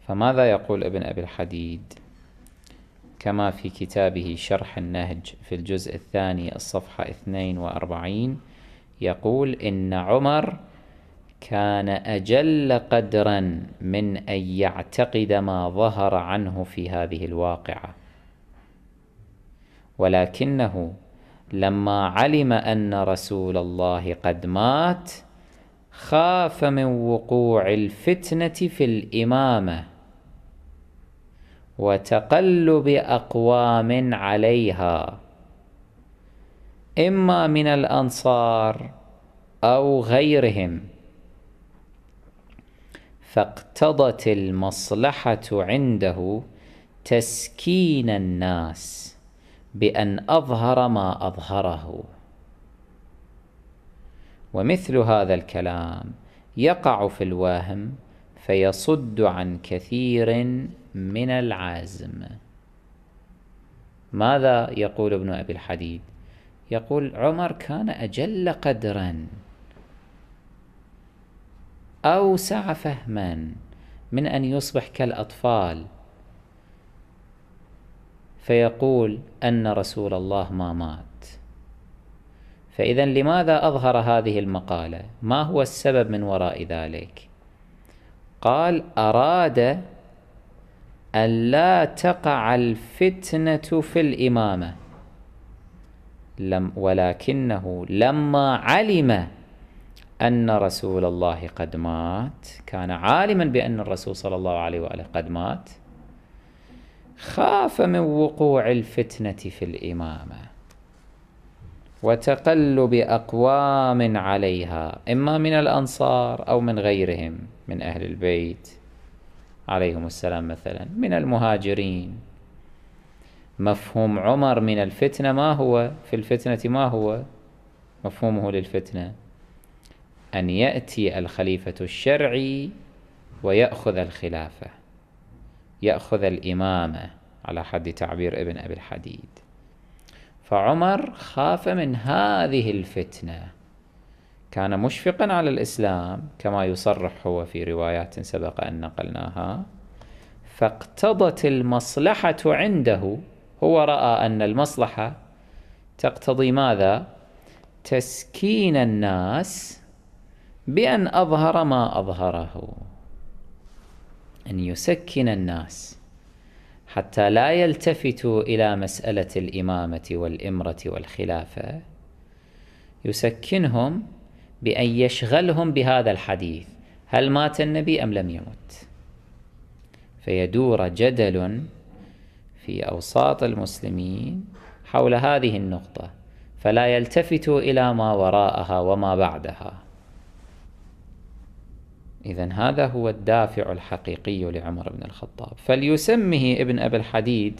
فماذا يقول ابن أبي الحديد كما في كتابه شرح النهج في الجزء الثاني الصفحة 42؟ يقول إن عمر كان أجل قدرا من أن يعتقد ما ظهر عنه في هذه الواقعة، ولكنه لما علم أن رسول الله قد مات خاف من وقوع الفتنة في الإمامة وتقلب أقوام عليها إما من الأنصار أو غيرهم، فاقتضت المصلحة عنده تسكين الناس بأن أظهر ما أظهره. ومثل هذا الكلام يقع في الوهم فيصد عن كثير من العزم. ماذا يقول ابن أبي الحديد؟ يقول عمر كان أجل قدرا، أوسع فهما من أن يصبح كالأطفال فيقول أن رسول الله ما مات. فإذا لماذا أظهر هذه المقالة؟ ما هو السبب من وراء ذلك؟ قال أراد أن لا تقع الفتنة في الإمامة، ولكنه لما علم أن رسول الله قد مات، كان عالما بأن الرسول صلى الله عليه وآله قد مات، خاف من وقوع الفتنة في الإمامة وتقلب أقوام عليها إما من الأنصار أو من غيرهم من أهل البيت عليهم السلام، مثلا من المهاجرين. مفهوم عمر من الفتنة ما هو في الفتنة؟ ما هو مفهومه للفتنة؟ أن يأتي الخليفة الشرعي ويأخذ الخلافة، يأخذ الإمامة على حد تعبير ابن أبي الحديد. فعمر خاف من هذه الفتنة، كان مشفقا على الإسلام كما يصرح هو في روايات سبق أن نقلناها، فاقتضت المصلحة عنده، هو رأى أن المصلحة تقتضي ماذا؟ تسكين الناس بأن أظهر ما أظهره، أن يسكن الناس حتى لا يلتفتوا إلى مسألة الإمامة والإمرة والخلافة، يسكنهم بأن يشغلهم بهذا الحديث: هل مات النبي أم لم يمت؟ فيدور جدل في أوساط المسلمين حول هذه النقطة، فلا يلتفتوا إلى ما وراءها وما بعدها. إذن هذا هو الدافع الحقيقي لعمر بن الخطاب. فليسمه ابن أبي الحديد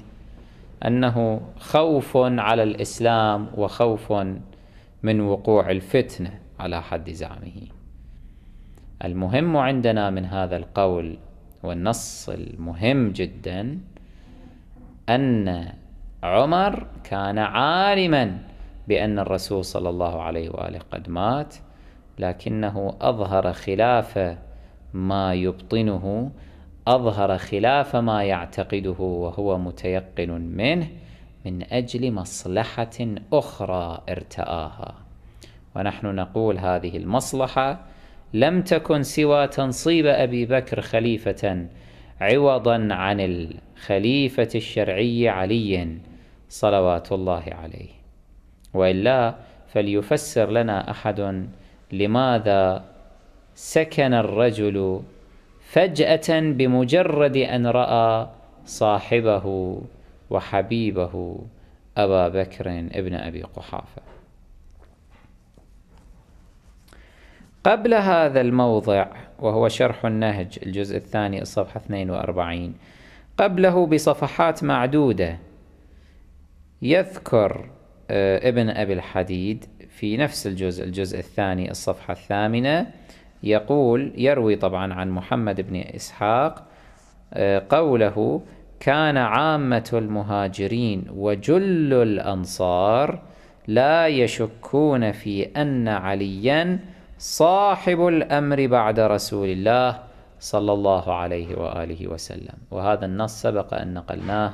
أنه خوف على الإسلام وخوف من وقوع الفتنة على حد زعمه. المهم عندنا من هذا القول والنص المهم جدا أن عمر كان عالما بأن الرسول صلى الله عليه وآله قد مات، لكنه أظهر خلاف ما يبطنه، أظهر خلاف ما يعتقده وهو متيقن منه، من أجل مصلحة أخرى ارتآها. ونحن نقول هذه المصلحة لم تكن سوى تنصيب أبي بكر خليفة عوضا عن الخليفة الشرعي علي صلوات الله عليه. وإلا فليفسر لنا أحد لماذا سكن الرجل فجأة بمجرد أن رأى صاحبه وحبيبه أبا بكر ابن أبي قحافة. قبل هذا الموضع، وهو شرح النهج الجزء الثاني الصفحة 42، قبله بصفحات معدودة يذكر ابن أبي الحديد في نفس الجزء الثاني الصفحة 8، يروي طبعا عن محمد بن إسحاق قوله: كان عامة المهاجرين وجل الأنصار لا يشكون في أن عليا صاحب الأمر بعد رسول الله صلى الله عليه وآله وسلم. وهذا النص سبق أن نقلناه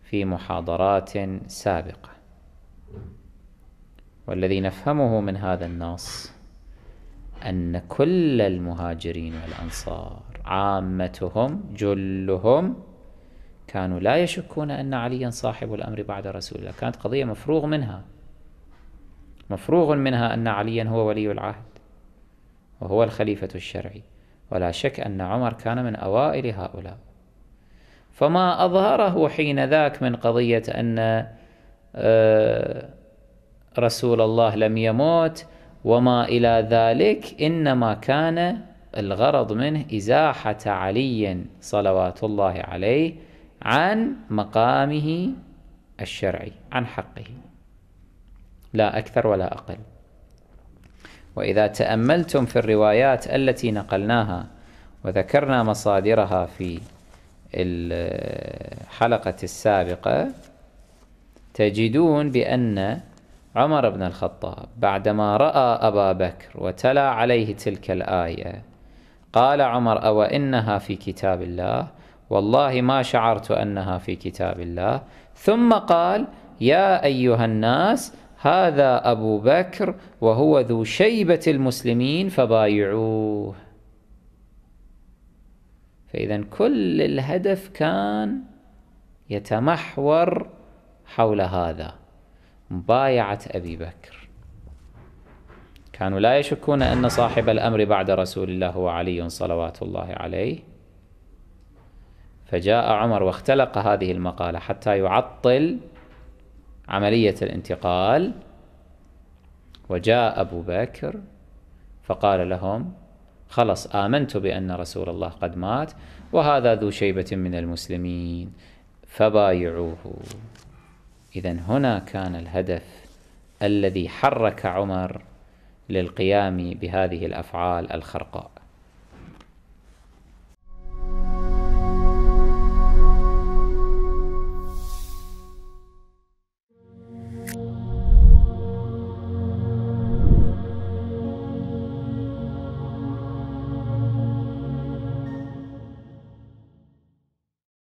في محاضرات سابقة. والذي نفهمه من هذا النص أن كل المهاجرين والأنصار عامتهم جلهم كانوا لا يشكون أن عليا صاحب الأمر بعد رسول الله. كانت قضية مفروغ منها أن عليا هو ولي العهد وهو الخليفة الشرعي، ولا شك أن عمر كان من أوائل هؤلاء. فما أظهره حين ذاك من قضية أن رسول الله لم يموت وما إلى ذلك، إنما كان الغرض منه إزاحة علي صلوات الله عليه عن مقامه الشرعي، عن حقه، لا أكثر ولا أقل. وإذا تأملتم في الروايات التي نقلناها وذكرنا مصادرها في الحلقة السابقة، تجدون بأن عمر بن الخطاب بعدما رأى أبا بكر وتلا عليه تلك الآية قال عمر: أو إنها في كتاب الله؟ والله ما شعرت أنها في كتاب الله. ثم قال: يا أيها الناس، هذا أبو بكر وهو ذو شيبة المسلمين فبايعوه. فإذا كل الهدف كان يتمحور حول هذا، مبايعة أبي بكر. كانوا لا يشكون أن صاحب الأمر بعد رسول الله هو علي صلوات الله عليه. فجاء عمر واختلق هذه المقالة حتى يعطل عملية الانتقال، وجاء أبو بكر فقال لهم: خلص، آمنت بأن رسول الله قد مات وهذا ذو شيبة من المسلمين فبايعوه. إذن هنا كان الهدف الذي حرك عمر للقيام بهذه الأفعال الخرقاء.